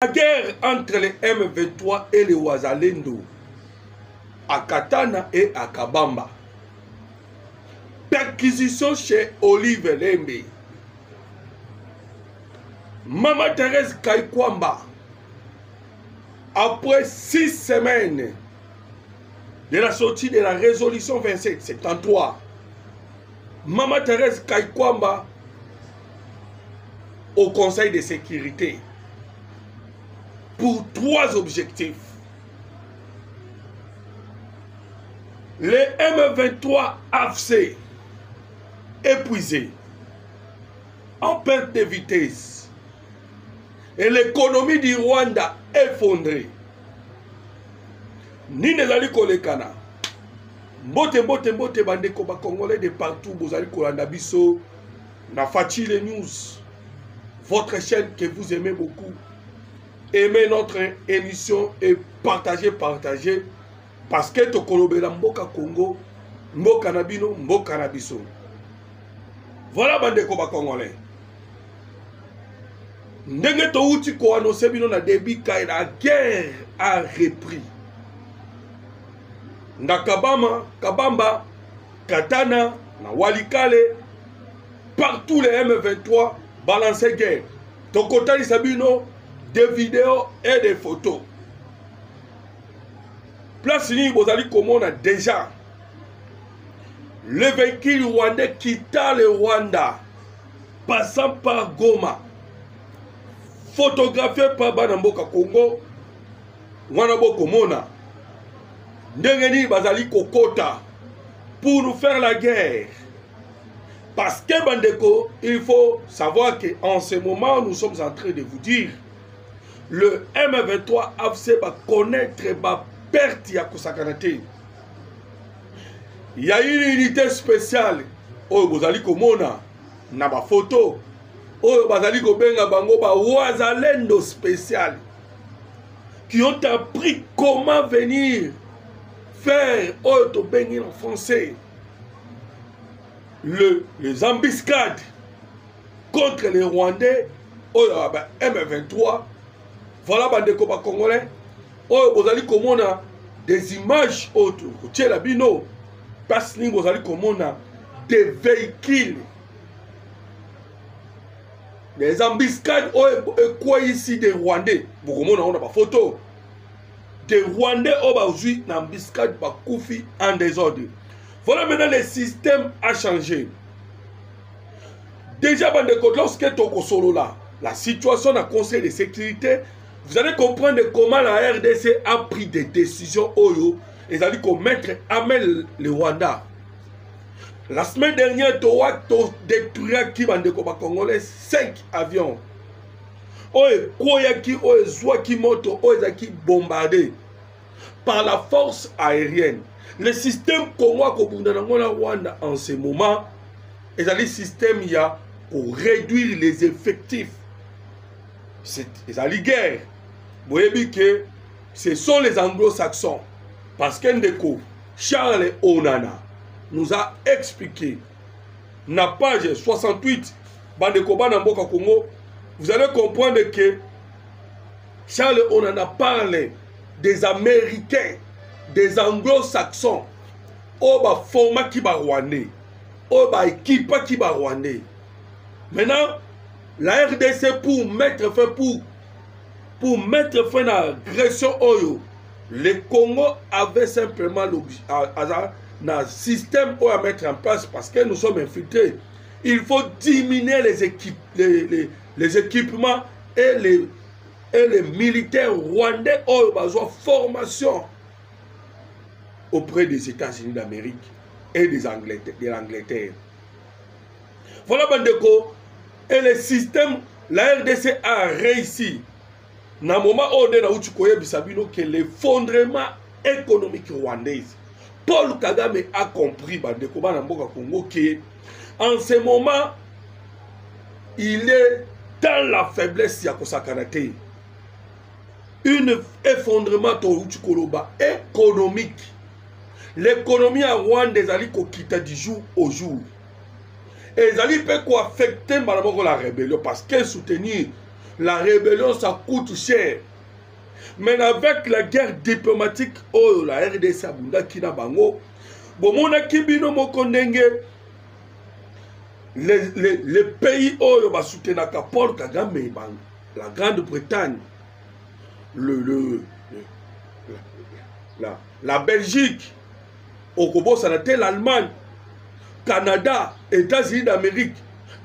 La guerre entre les M23 et les Wazalendo à Katana et à Kabamba. Perquisition chez Olive Lembe. Mama Thérèse Kaikwamba, après 6 semaines de la sortie de la résolution 2773, Mama Thérèse Kaikwamba au Conseil de sécurité pour 3 objectifs. Les M23 AFC épuisés, en perte de vitesse, et l'économie du Rwanda effondrée. Ni nezali kolekana. Mbote bandeko ba Congolais de partout, bozali kolanda biso na Facile News, votre chaîne que vous aimez beaucoup. Aimez notre émission et partagez, parce que tokolobela mboka Congo, mboka nabino, mboka nabiso. Voilà bandeko ba Congolais. Ndenge to uti ko annoncer bino na débit ka la guerre a repris. Na Kabamba, Katana, na Walikale, partout les M23 balancer guerre. Tokotali sabino des vidéos et des photos. Place ni bozali komona déjà le véhicule rwandais quittant le Rwanda, passant par Goma, photographié par Banamboka Congo, Wanaboko Mona, Ndengeni Bazali Kokota, pour nous faire la guerre. Parce que Bandeko, il faut savoir qu'en ce moment, nous sommes en train de vous dire, le M23 AFC va connaître ma perte ya Kosakanate. Il y a une unité spéciale, oh Bozali Komona, na ba photo. Oh, bazali kobenga bango ba Wazalendo spécial qui ont appris comment venir faire auto bengi en français les embuscades contre les Rwandais. Oh, M23. Voilà bandeko ba Congolais. Oh, bozali komona des images autres. Tiela bino parce que bozali komona des véhicules. Les embuscades, quoi ici des Rwandais? Beaucoup de monde a pas photo. Des Rwandais ont aujourd'hui une embuscade par Koufi en désordre. Voilà maintenant le système a changé. Déjà, lorsque Toko Solo là, la situation dans le Conseil de sécurité, vous allez comprendre comment la RDC a pris des décisions. Ils allaient commettre Amel le Rwanda. La semaine dernière, Towato détruira qui bandeko ba Congolais 5 avions. Oye Koyaki, oye Zwaki Moto, oye Zaki bombardé par la force aérienne. Le système Congo Kobundanangola Rwanda en ce moment, et le système il y a pour réduire les effectifs. C'est la guerre. Vous voyez que ce sont les anglo-saxons. Parce qu'Ndeko, Charles Onana nous a expliqué, na page 68, Bandeko Banamboka Congo, vous allez comprendre que Charles Onana parlé des Américains, des Anglo-Saxons, au bas format qui va rwandais, au bas équipe qui va rwandais. Maintenant, la RDC pour mettre fin à l'agression Oyo, le Congo avait simplement un système pour mettre en place parce que nous sommes infiltrés. Il faut diminuer les équipements et les militaires rwandais ont besoin de formation auprès des États-Unis d'Amérique et de l'Angleterre. Voilà, Bandeko. Et le système, la RDC a réussi. Dans le moment où on a que l'effondrement économique rwandais, Paul Kagame a compris Bandeko Banamboka Congo qu'en ce moment, il est dans la faiblesse de Kosakanate. Un effondrement économique. L'économie à Rwanda est du jour au jour. Et ils allaient affecter la rébellion parce qu'elle soutenir la rébellion, ça coûte cher. Mais avec la guerre diplomatique, oh, la RDC abunda kina bango, bomona kibino mokondenge, les pays oh, ba soutenaka Paul Kagame, la Grande-Bretagne, la Belgique, Okobo Sanate, l'Allemagne, Canada, États-Unis d'Amérique,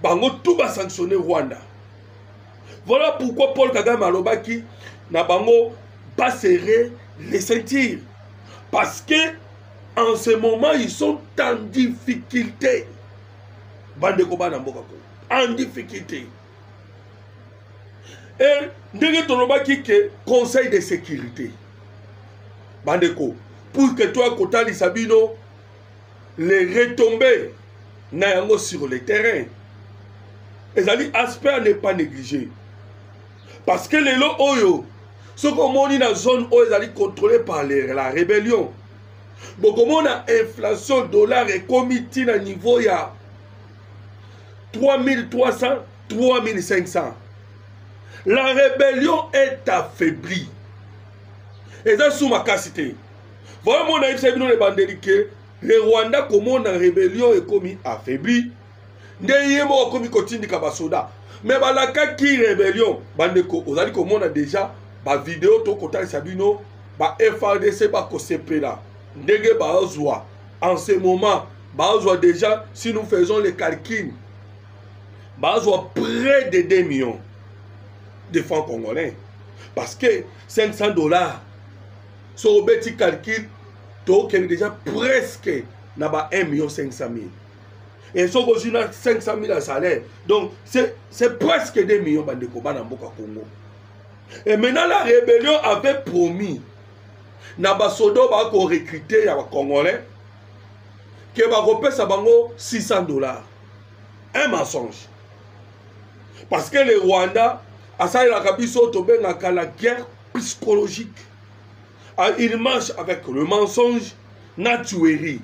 bango tout va sanctionner Rwanda. Voilà pourquoi Paul Kagame alobaki na bango pas serrer les ceintures. Parce que en ce moment ils sont en difficulté. Bandeko bana mboka ko. En difficulté. Et ndenge tolobaki que conseil de sécurité. Bandeko, pour que toi kotali sabino les retombées na yango sur le terrain. Ezali aspect à ne pas négliger. Parce que les lots oyo, ce qu'on dit dans la zone où ils allaient contrôler par la rébellion. Donc, comme on a inflation dollar et comité à niveau, il y a 3300, 3500. La rébellion est affaiblie. Et ça, sous ma capacité. Voilà mon avis, c'est le bandit que le Rwanda, comme la rébellion est commis affaibli. Ndeye mo commis continue kabasoda. Mais la qui rébellion, bandeko, vous allez comme on a déjà ma vidéo to kota sabino, ba FRDC ba kosepe là. Ndege ba ozwa. En ce moment, ba ozwa déjà si nous faisons les calculs, ba ozwa près de 2 millions de francs congolais. Parce que $500 sur le petit calcul, to ken déjà presque na ba 1,5 million. Et ça, on a 500 000 à salaire. Donc, c'est presque 2 millions de Koba dans Boka Congo. Et maintenant, la rébellion avait promis Nabasodo va recruter les Congolais qui va repayer $600. Un mensonge. Parce que les Rwandais, à ça, il a la guerre psychologique. Il marche avec le mensonge, la tuerie.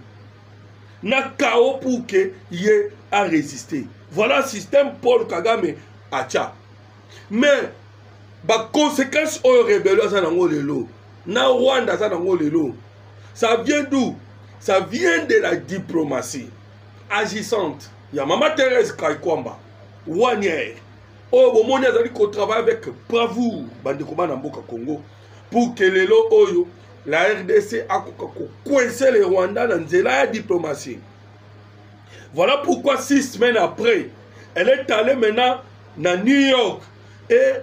Na chaos pour que y ait à résister. Voilà le système Paul Kagame acha. Mais ba conséquence au rébellion ça nango lelo. Na Rwanda ça nango lelo. Ça vient d'où? Ça vient de la diplomatie agissante. Ya Mama Thérèse Kaikwamba, Wanier. Oh bomoni azali ko travaille avec bravoure bandeko bana mboka Congo pour que lelo oyo la RDC a coincé les Rwandais dans la diplomatie. Voilà pourquoi 6 semaines après, elle est allée maintenant à New York et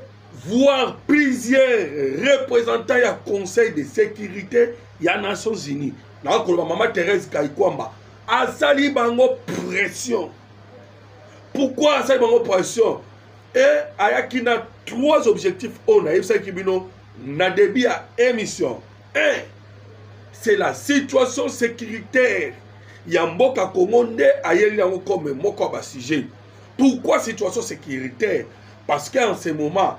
voir plusieurs représentants du Conseil de sécurité des Nations Unies. Là, Maman Thérèse Kaikwamba a sali bango pression. Pourquoi a sali bango pression? Et il y a 3 objectifs. On a eu ça qui na début à émission. C'est la situation sécuritaire. Yamboka Kongonde ayeli yango comme moko ba sujet. Pourquoi situation sécuritaire? Parce qu'en ce moment,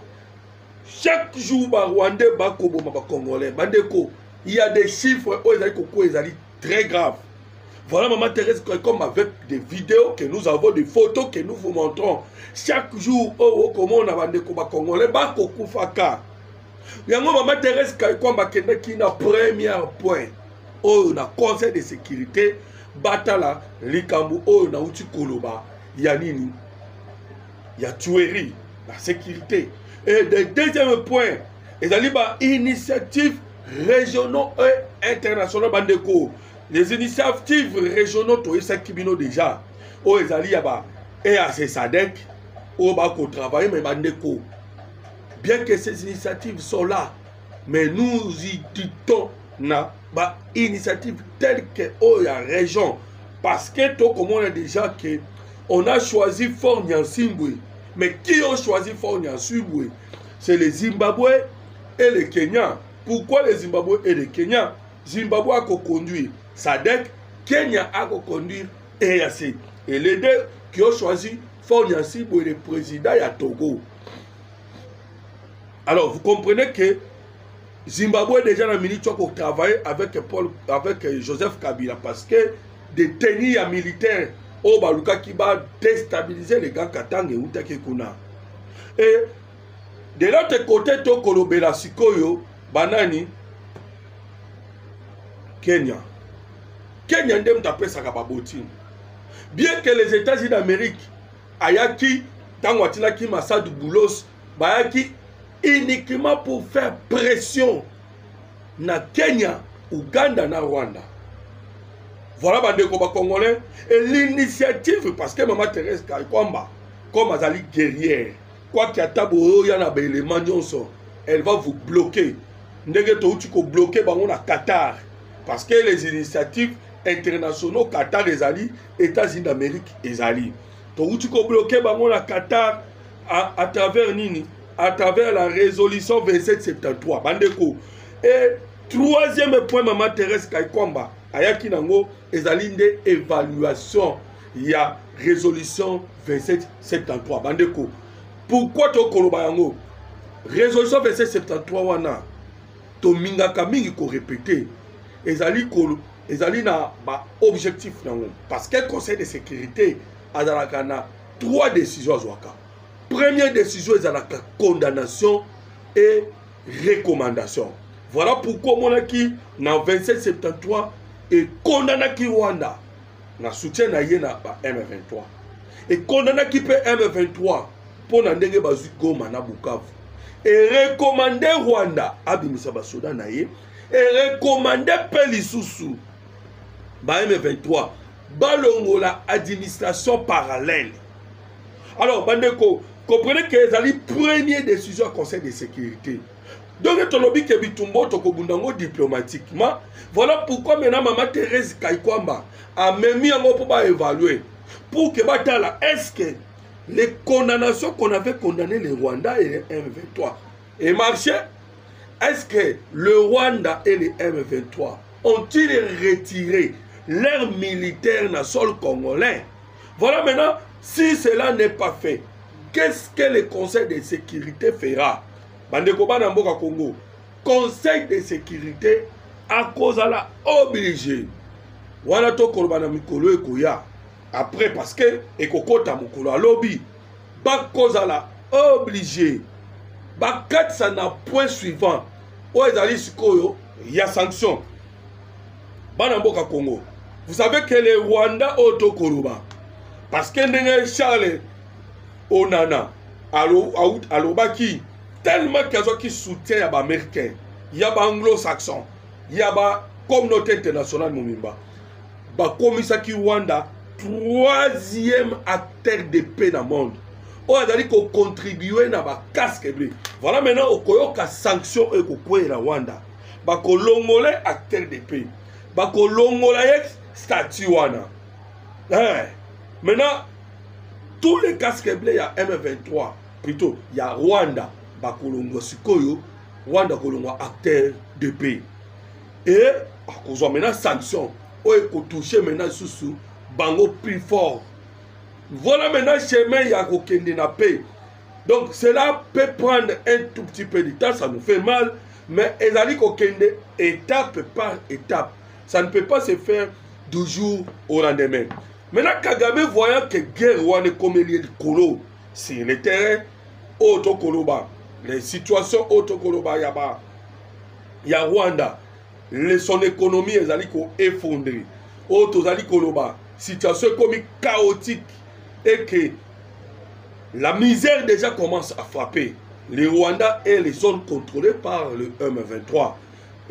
chaque jour ba Rwandais ba koboma ba Congolais, bandeko, il y a des chiffres très graves. Voilà Maman Thérèse comme avec des vidéos que nous avons, des photos que nous vous montrons. Chaque jour, comment on a bandeko ba Congolais ba kokufaka. Yango Maman Thérèse Kaikwamba kende ki na premier point. Oh, na conseil de sécurité batala likambu oh na uti koloba ya nini? Ya tuerie, la sécurité. Et le deuxième point, ezali ba initiatives régionaux et internationaux bandeko. Les initiatives régionaux to esa kibino déjà. Oh ezali ya ba EAC SADC oh ba ko travailler mais bandeko. Bien que ces initiatives sont là, mais nous y ditons na ba initiative telle que la région. Parce que tout comme on a déjà que on a choisi Fort Nyansimbwe. Mais qui ont choisi Fort Nyansimbwe? C'est les Zimbabwe et les Kenyans. Pourquoi les Zimbabwe et les Kenyans? Zimbabwe a conduit SADC, Kenya a conduit EAC. Et les deux qui ont choisi Fort Nyansimbwe, le président à Togo. Alors, vous comprenez que Zimbabwe déjà dans minute pour travailler avec Joseph Kabila parce que des tenues militaires au Baluka qui va déstabiliser les gars Katang et Utakekuna. Et De l'autre côté, to kolobela sikoyo, banani, Kenya. Kenya ndem tapé sakababotine. Bien que les États-Unis d'Amérique, ayaki, tangwatinaki Massadou Boulos, bayaki uniquement pour faire pression na Kenya, Ouganda, na Rwanda. Voilà bandeko ba congolais et l'initiative parce que Maman Thérèse Kaikwamba comme azali guerrière quoi qu'il y a tabo ya na élément nyonso elle va vous bloquer ndenge to uti ko bloquer bango na Qatar parce que les initiatives internationaux Qatar ezali États-Unis d'Amérique ezali to uti ko bloquer bango na Qatar à travers nini à travers la résolution 2773 bandeko et troisième point Maman Thérèse Kaikwamba ayaki nango ezali nde évaluation ya résolution 2773 bandeko pourquoi to koloba yango résolution 2773 wana to mingaka mingi ko répéter ezali na ba objectif nango parce que conseil de sécurité azalaka na 3 décisions azwaka première décision ezalaka condamnation et recommandation voilà pourquoi monaki na 2773 et condamnaki Rwanda na soutien na ye na M23 et condamnaki pe M23 pour na ndenge bazwi Goma na Bukavu et recommander Rwanda abimisa basoda na ye et recommander pe lisusu ba M23 balongola administration parallèle. Alors bandeko comprenez que ezali première décision conseil de sécurité. Donc, tolobi ke bitumbo tokobundango diplomatiquement. Voilà pourquoi maintenant Maman Thérèse Kaikwamba a même mis en pour évaluer. Pour que batala, est-ce que les condamnations qu'on avait condamné les Rwandais et les M23 et marché, est-ce que le Rwanda et les M23 ont-ils retiré leurs militaires dans le sol congolais? Voilà maintenant, si cela n'est pas fait, qu'est-ce que le Conseil de sécurité fera? Bandeko bana mboka Congo, Conseil de sécurité à cause à la obligé. Wana to kolobana mikolo ekoya. Après parce que ekokota mokolo à lobby. Ba cause à la obligé. Ba kat ça na point suivant. O ezali sikoyo ya sanction. Bana mboka Congo. Vous savez que les Rwanda auto koloba parce que ndenge Charles Onana alo baki tellement qu'ils ont qui soutient les Américains, il y a des anglo-saxons, il y a la communauté internationale Mumimba. Bah comme ça qui Rwanda, troisième acteur de paix dans le monde. On a dit qu'on contribuait dans la casque bleu. Voilà maintenant au koyoka sanction et ko la Rwanda. Bah ko longolais acteur de paix. Bah ko longolais statut wana. Maintenant tous les casques bleus il y a M23 plutôt il y a Rwanda. Bakolongo sikoyo Rwanda kolongo acteur de paix et à cause maintenant sanction o eko toucher maintenant sous bango plus fort. Voilà maintenant chemin ya kokende na paix. Donc cela peut prendre un tout petit peu de temps, ça nous fait mal, mais ezali kokende étape par étape. Ça ne peut pas se faire du jour au lendemain. Maintenant Kagame voyant que guerre Rwanda comme il est colo sur le terrain auto koloba les situations autokoloba yaba ya Rwanda son économie ezali ko effondré auto zali koloba situation comme chaotique et que la misère déjà commence à frapper les Rwandais et les zones contrôlées par le M23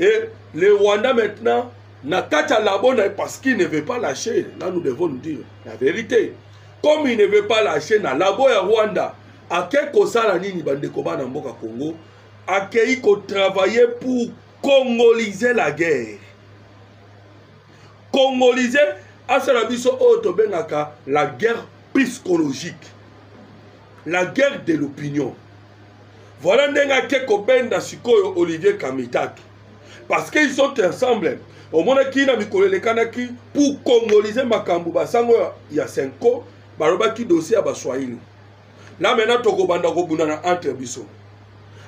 et les Rwandais maintenant na kata labona parce qu'il ne veut pas lâcher. Là nous devons nous dire la vérité comme il ne veut pas lâcher na labo ya Rwanda. À quel kosala nini bandeko bana mboka Congo akei ko travailler pour congoliser la guerre. Congoliser asala biso oto bengaka la guerre psychologique. La guerre de l'opinion. Voilà ndenga keko benda sikoyo Olivier Kamitaki. Parce qu'ils sont ensemble. Au monde qui na mikolo le kanaki pour congoliser makambu basango ya 5 ans barobaki dossier ba Swahili. Là maintenant, Tokobanda Kobunana entre Bisso.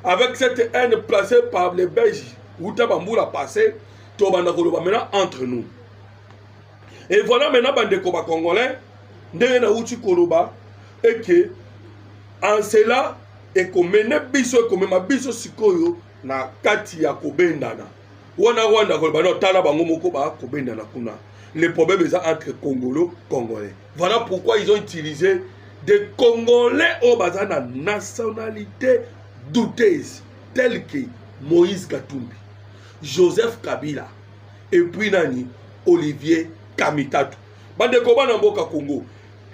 Avec cette haine placée par les Belges, où Tabamboula passé, Tobanda Koloba maintenant entre nous. Et voilà maintenant, Bandekoba Congolais, Ndena Uchi Koloba, et que en cela, ekomene biso ekomema biso sikoyo na kati ya kobendana wana Rwanda koloba no tala bango moko ba kobendana kuna. Les problèmes entre Congolais Congolais. Voilà pourquoi ils ont utilisé des Congolais au bazar de nationalité douteuse tels que Moïse Katumbi, Joseph Kabila et puis Nani Olivier Kamitatu. Bande Koba Namboka Congo.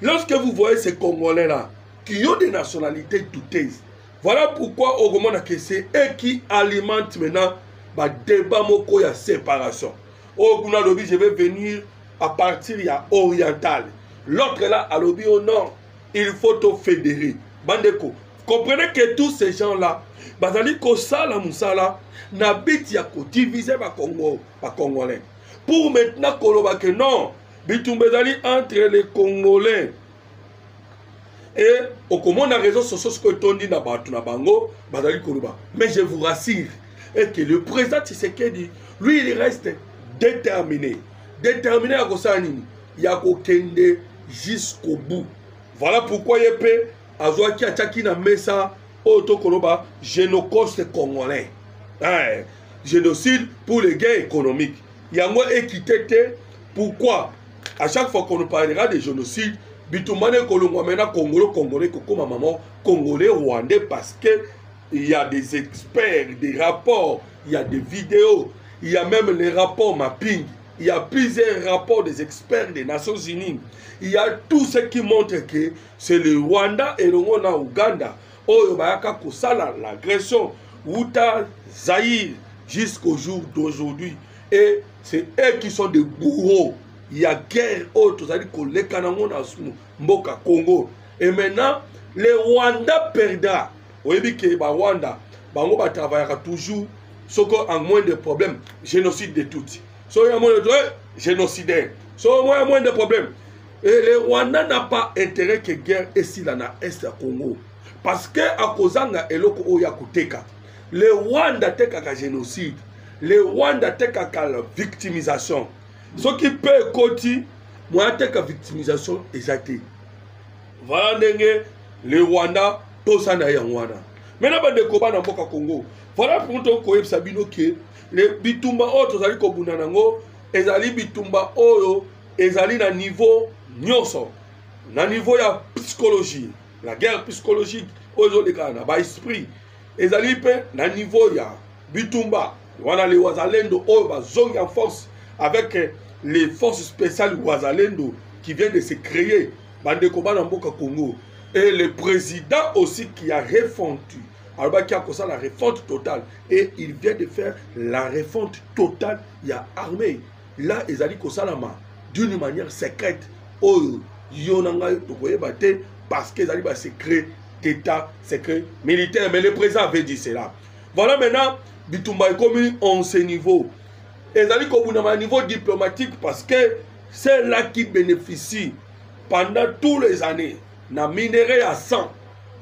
Lorsque vous voyez ces Congolais là qui ont des nationalités douteuses, voilà pourquoi au moment que c'est eux qui alimentent maintenant le débat moko ya séparation. Oh, je vais venir à partir de oriental. L'autre là, à l'objet au nord, il faut tout fédérer. Bandeko, comprenez que tous ces gens-là, bazali ko sala musala, n'habite ya ko diviser ba Congo, ba Congolais. Pour maintenant koloba que non, bitumbezali entre les Congolais. Et au comment na réseaux sociaux ce que tondi na batu na bango, bazali koloba. Mais je vous rassure, et que le président Tshisekedi, lui, il reste déterminé à Kosanini, il y a kokende jusqu'au bout. Voilà pourquoi il peut avoir qui attaque na mesa autokoloba génocide congolais. Génocide pour les gains économiques. Il y a moins équité. Pourquoi à chaque fois qu'on nous parlera de génocide, bitumane kolongwa mena congolais kokoma maman congolais rwandais parce que il y a des experts, des rapports, il y a des vidéos, il y a même les rapports mapping, il y a plusieurs rapports des experts des Nations Unies. Il y a tout ce qui montre que c'est le Rwanda et le Ouganda. Oh, l'agression, Outa, Zaïre, jusqu'au jour d'aujourd'hui. Et c'est eux qui sont des bourreaux. Il y a guerre autre, c'est-à-dire que les Kanangon Mboka Congo. Et maintenant, le Rwanda perdra. Vous voyez que le Rwanda va travailler toujours, sauf qu'en moins de problèmes, génocide de toutes. Sauf qu'il y a moins de génocidaire. Sauf qu'il y a moins de problèmes. Et le Rwanda n'a pas intérêt que guerre ici dans l'Est du Congo. Parce que à cause de l'Oko Oyakuteka, le Rwanda teka ka génocide, le Rwanda teka ka victimisation. Ce qui peut côté, moi teka victimisation exacte. Voilà le Rwanda. Tosana yangwana. Maintenant ba de koba na mboka Congo. Voilà pour to koyeb sabino ke le bitumba oto zali ko bunanango ezali bitumba oyo ezali na niveau nyonso. Na niveau ya psychologie, la guerre psychologique oyo de kana ba esprit. Ezali pe na niveau ya bitumba. Wana le wazalendo oyo ba zongi en force avec les forces spéciales wazalendo qui viennent de se créer bande koba na mboka Congo. Et le président aussi qui a refondu. Alors, qui a causé la refonte totale. Et il vient de faire la refonte totale. Il y a armée. Là, ils ont dit que ça d'une manière secrète. Oh, parce qu'ils ont dit que secret d'État, secret militaire. Mais le président avait dit cela. Voilà maintenant, Bitumba est comme en ce niveau. Ils ont dit qu'on a un niveau diplomatique parce que c'est là qui bénéficie pendant tous les années. Na minerai à 100,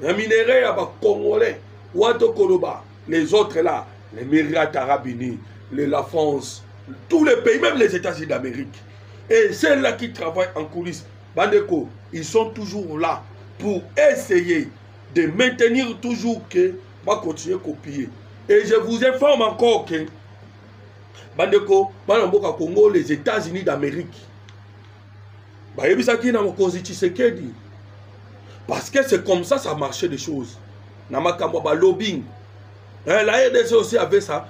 na minerai à Congolais, Ouato Koloba, les autres là, les Émirats Arabes Unis, la France, tous les pays, même les États-Unis d'Amérique. Et ceux-là qui travaillent en coulisses, Bandeko, ils sont toujours là pour essayer de maintenir toujours que va continuer à copier. Et je vous informe encore que Bandeko, Banamboka Congo, les États-Unis d'Amérique, Bayebisaki na mokonzi Tshisekedi. Parce que c'est comme ça marchait des choses. Namakamba lobbying. La RDC aussi avait son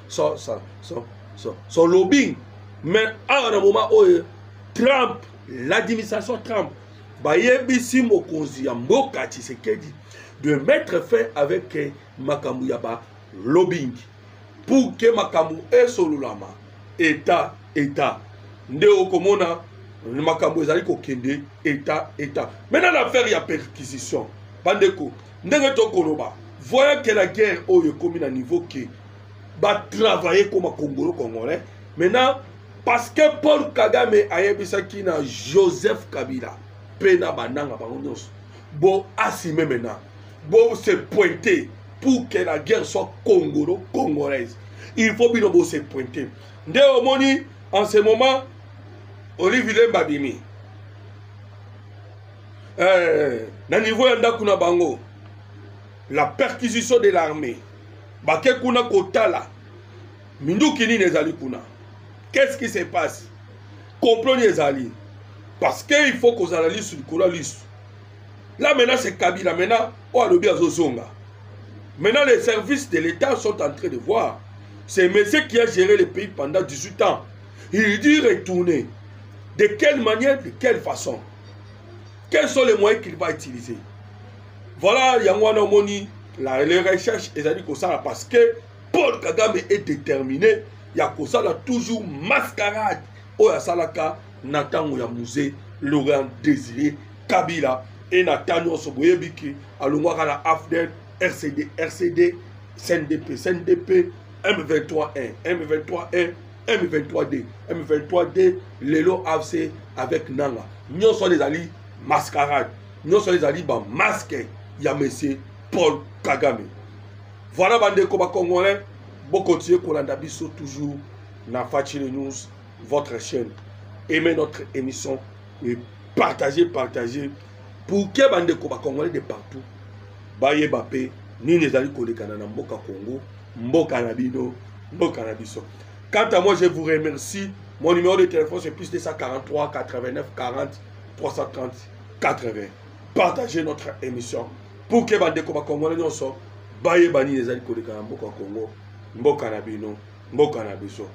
lobbying. Mais à un moment où Trump, l'administration Trump, Bayebisi Mokonzi Mboka Tshisekedi de mettre fin avec Makambu Yaba lobbying. Pour que Makambu et Solulama, État. Ndeo Komona. Le makambo ezali ko kende état. Maintenant l'affaire y a perquisition. Bandeko, ndenge to koloba. Voyant que la guerre oyo komi na niveau que ba travailler comme Congolais. Maintenant parce que Paul Kagame a yebisaki na Joseph Kabila pena bananga bango bon assumer maintenant. Bon se pointer pour que la guerre soit congolaise. Il faut bien se pointer. Ndé omoni en ce moment Olivier Mbabimi. Na niveau ya ndaku na bango. la perquisition de l'armée. Bake kuna kotala. Minduki ni nezali kuna. Qu'est-ce qui se passe? Complot nezali. Parce qu'il faut qu'on analyse sur le courant liste. Là maintenant c'est Kabila. Maintenant, on a le bien Zozonga. Maintenant les services de l'État sont en train de voir. C'est monsieur qui a géré le pays pendant 18 ans. Il dit retourner. De quelle manière, de quelle façon? Quels sont les moyens qu'il va utiliser? Voilà, Yangwana Moni, les recherches, ils ont dit que ça parce que Paul Kagame est déterminé. Il y a que ça toujours mascarade. Oya Salaka, Nathan Oyamusé, Laurent Désiré, Kabila et Nathan Osoboyebiki, Alungwaka la AFDEL, RCD, CNDP, M23-1, M23-1, M23D, M23D, Lelo AFC avec Nanga. Nous sommes les alliés mascarade. Nous sommes les alliés masqués. Il y a M. Paul Kagame. Voilà, bande Koba Congolais. Bon, continuez Kolanda Bisso toujours dans Fatile News, votre chaîne. Aimez notre émission et partagez. Pour que bande Koba Congolais de partout. Baye Bape, ni les alliés Kolekana na Mboka Congo, Mboka Nabino, Mboka Nabiso. Quant à moi, je vous remercie. Mon numéro de téléphone, c'est plus 243 89 40 330 80. Partagez notre émission. Pour que bande Koba Congolais nous soit, baye bani les alliés Kolekana Mboka Congo, Mboka Nabino, Mboka Nabiso.